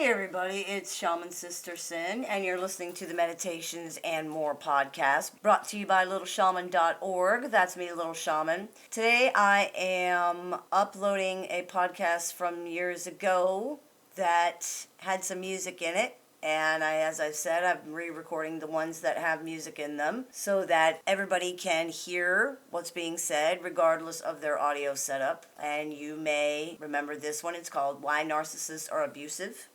Hey everybody, it's Shaman Sister Sin, and you're listening to the Meditations and More podcast, brought to you by littleshaman.org. That's me, Little Shaman. Today I am uploading a podcast from years ago that had some music in it. And as I've said, I'm re-recording the ones that have music in them so that everybody can hear what's being said regardless of their audio setup. And you may remember this one. It's called Why Narcissists Are Abusive.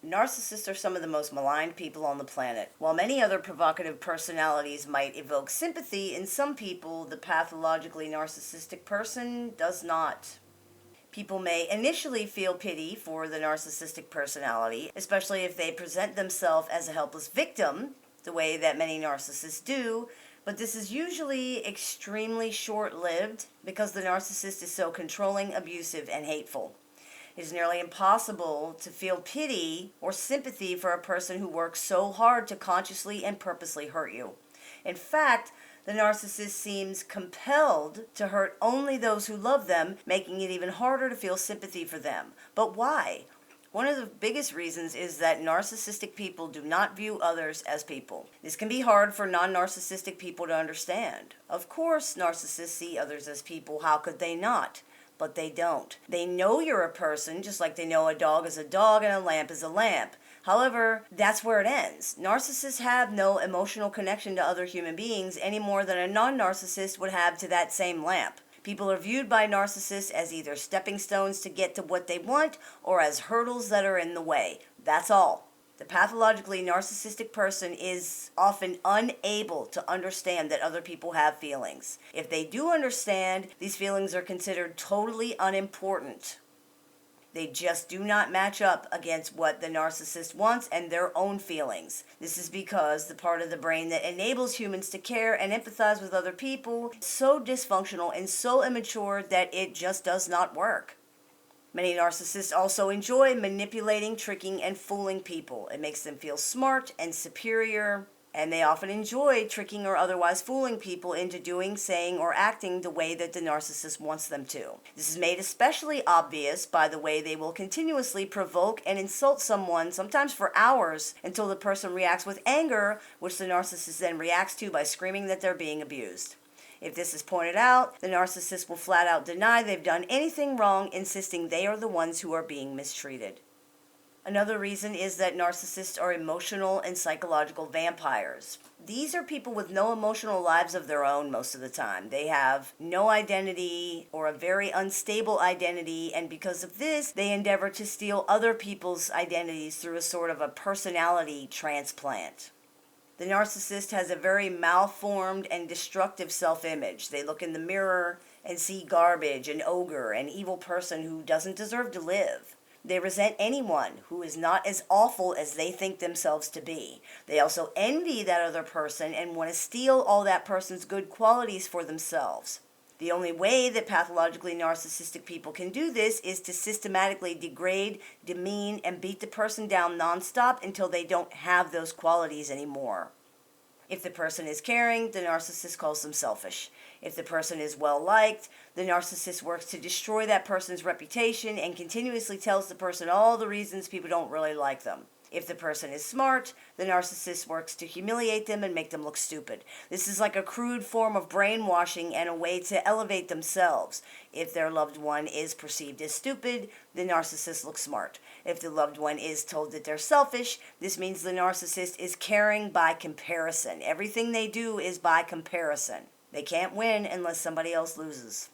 Narcissists are some of the most maligned people on the planet. While many other provocative personalities might evoke sympathy, in some people, the pathologically narcissistic person does not. People may initially feel pity for the narcissistic personality, especially if they present themselves as a helpless victim, the way that many narcissists do, but this is usually extremely short-lived because the narcissist is so controlling, abusive, and hateful. It is nearly impossible to feel pity or sympathy for a person who works so hard to consciously and purposely hurt you. In fact, the narcissist seems compelled to hurt only those who love them, making it even harder to feel sympathy for them. But why? One of the biggest reasons is that narcissistic people do not view others as people. This can be hard for non-narcissistic people to understand. Of course, narcissists see others as people. How could they not? But they don't. They know you're a person, just like they know a dog is a dog and a lamp is a lamp. However, that's where it ends. Narcissists have no emotional connection to other human beings any more than a non-narcissist would have to that same lamp. People are viewed by narcissists as either stepping stones to get to what they want or as hurdles that are in the way. That's all. The pathologically narcissistic person is often unable to understand that other people have feelings. If they do understand, these feelings are considered totally unimportant. They just do not match up against what the narcissist wants and their own feelings. This is because the part of the brain that enables humans to care and empathize with other people is so dysfunctional and so immature that it just does not work. Many narcissists also enjoy manipulating, tricking, and fooling people. It makes them feel smart and superior, and they often enjoy tricking or otherwise fooling people into doing, saying, or acting the way that the narcissist wants them to. This is made especially obvious by the way they will continuously provoke and insult someone, sometimes for hours, until the person reacts with anger, which the narcissist then reacts to by screaming that they're being abused. If this is pointed out, the narcissist will flat out deny they've done anything wrong, insisting they are the ones who are being mistreated. Another reason is that narcissists are emotional and psychological vampires. These are people with no emotional lives of their own most of the time. They have no identity or a very unstable identity, and because of this, they endeavor to steal other people's identities through a sort of a personality transplant. The narcissist has a very malformed and destructive self-image. They look in the mirror and see garbage, an ogre, an evil person who doesn't deserve to live. They resent anyone who is not as awful as they think themselves to be. They also envy that other person and want to steal all that person's good qualities for themselves. The only way that pathologically narcissistic people can do this is to systematically degrade, demean, and beat the person down nonstop until they don't have those qualities anymore. If the person is caring, the narcissist calls them selfish. If the person is well-liked, the narcissist works to destroy that person's reputation and continuously tells the person all the reasons people don't really like them. If the person is smart, the narcissist works to humiliate them and make them look stupid. This is like a crude form of brainwashing and a way to elevate themselves. If their loved one is perceived as stupid, the narcissist looks smart. If the loved one is told that they're selfish, this means the narcissist is caring by comparison. Everything they do is by comparison. They can't win unless somebody else loses.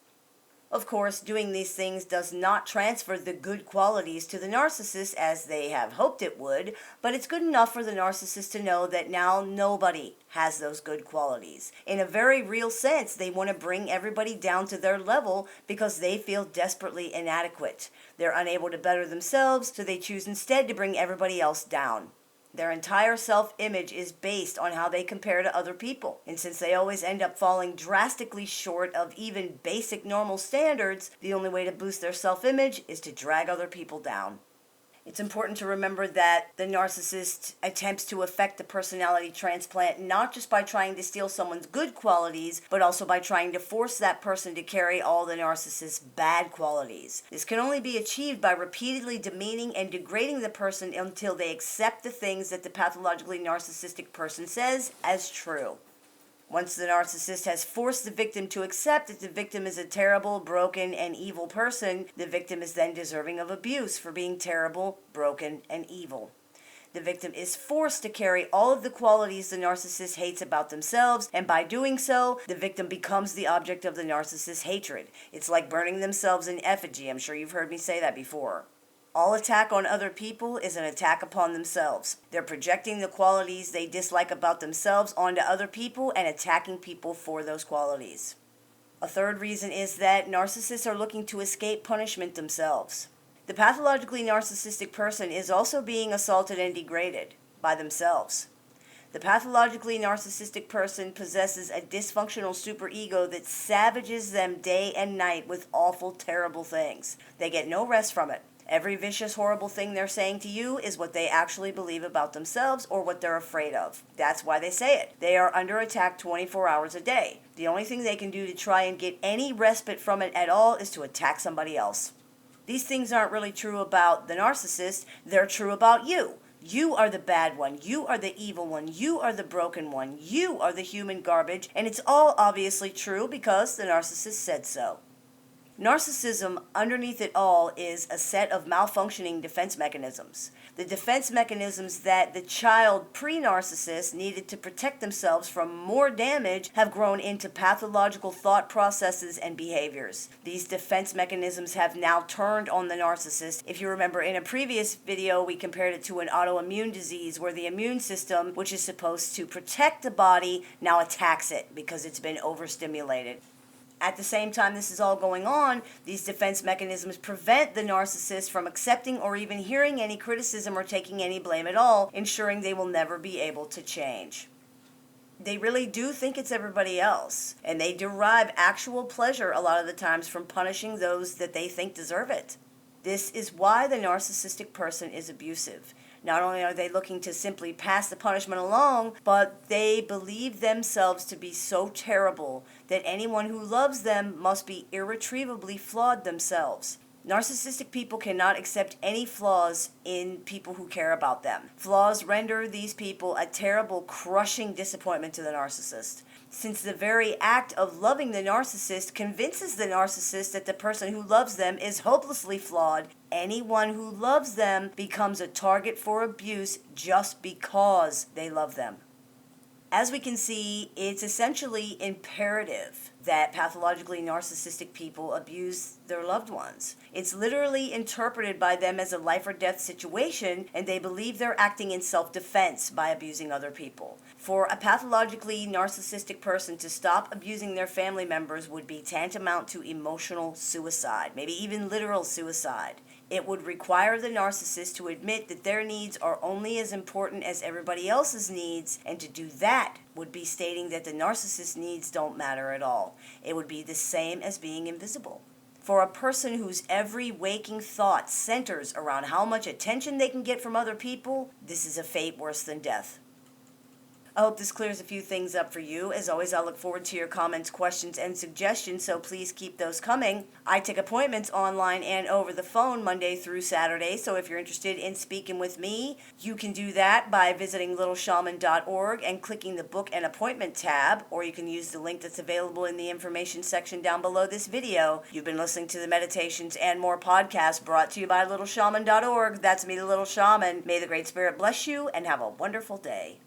Of course, doing these things does not transfer the good qualities to the narcissist as they have hoped it would, but it's good enough for the narcissist to know that now nobody has those good qualities. In a very real sense, they want to bring everybody down to their level because they feel desperately inadequate. They're unable to better themselves, so they choose instead to bring everybody else down. Their entire self-image is based on how they compare to other people. And since they always end up falling drastically short of even basic normal standards, the only way to boost their self-image is to drag other people down. It's important to remember that the narcissist attempts to effect the personality transplant not just by trying to steal someone's good qualities, but also by trying to force that person to carry all the narcissist's bad qualities. This can only be achieved by repeatedly demeaning and degrading the person until they accept the things that the pathologically narcissistic person says as true. Once the narcissist has forced the victim to accept that the victim is a terrible, broken, and evil person, the victim is then deserving of abuse for being terrible, broken, and evil. The victim is forced to carry all of the qualities the narcissist hates about themselves, and by doing so, the victim becomes the object of the narcissist's hatred. It's like burning themselves in effigy. I'm sure you've heard me say that before. All attack on other people is an attack upon themselves. They're projecting the qualities they dislike about themselves onto other people and attacking people for those qualities. A third reason is that narcissists are looking to escape punishment themselves. The pathologically narcissistic person is also being assaulted and degraded by themselves. The pathologically narcissistic person possesses a dysfunctional superego that savages them day and night with awful, terrible things. They get no rest from it. Every vicious, horrible thing they're saying to you is what they actually believe about themselves or what they're afraid of. That's why they say it. They are under attack 24 hours a day. The only thing they can do to try and get any respite from it at all is to attack somebody else. These things aren't really true about the narcissist. They're true about you. You are the bad one. You are the evil one. You are the broken one. You are the human garbage. And it's all obviously true because the narcissist said so. Narcissism, underneath it all, is a set of malfunctioning defense mechanisms. The defense mechanisms that the child pre-narcissist needed to protect themselves from more damage have grown into pathological thought processes and behaviors. These defense mechanisms have now turned on the narcissist. If you remember, in a previous video, we compared it to an autoimmune disease where the immune system, which is supposed to protect the body, now attacks it because it's been overstimulated. At the same time this is all going on, these defense mechanisms prevent the narcissist from accepting or even hearing any criticism or taking any blame at all, ensuring they will never be able to change. They really do think it's everybody else, and they derive actual pleasure a lot of the times from punishing those that they think deserve it. This is why the narcissistic person is abusive. Not only are they looking to simply pass the punishment along, but they believe themselves to be so terrible that anyone who loves them must be irretrievably flawed themselves. Narcissistic people cannot accept any flaws in people who care about them. Flaws render these people a terrible, crushing disappointment to the narcissist. Since the very act of loving the narcissist convinces the narcissist that the person who loves them is hopelessly flawed, anyone who loves them becomes a target for abuse just because they love them. As we can see, it's essentially imperative that pathologically narcissistic people abuse their loved ones. It's literally interpreted by them as a life or death situation, and they believe they're acting in self-defense by abusing other people. For a pathologically narcissistic person to stop abusing their family members would be tantamount to emotional suicide, maybe even literal suicide. It would require the narcissist to admit that their needs are only as important as everybody else's needs, and to do that would be stating that the narcissist's needs don't matter at all. It would be the same as being invisible. For a person whose every waking thought centers around how much attention they can get from other people, this is a fate worse than death. I hope this clears a few things up for you. As always, I look forward to your comments, questions, and suggestions, so please keep those coming. I take appointments online and over the phone Monday through Saturday, so if you're interested in speaking with me, you can do that by visiting littleshaman.org and clicking the Book an Appointment tab, or you can use the link that's available in the information section down below this video. You've been listening to the Meditations and More podcast brought to you by littleshaman.org. That's me, the Little Shaman. May the Great Spirit bless you, and have a wonderful day.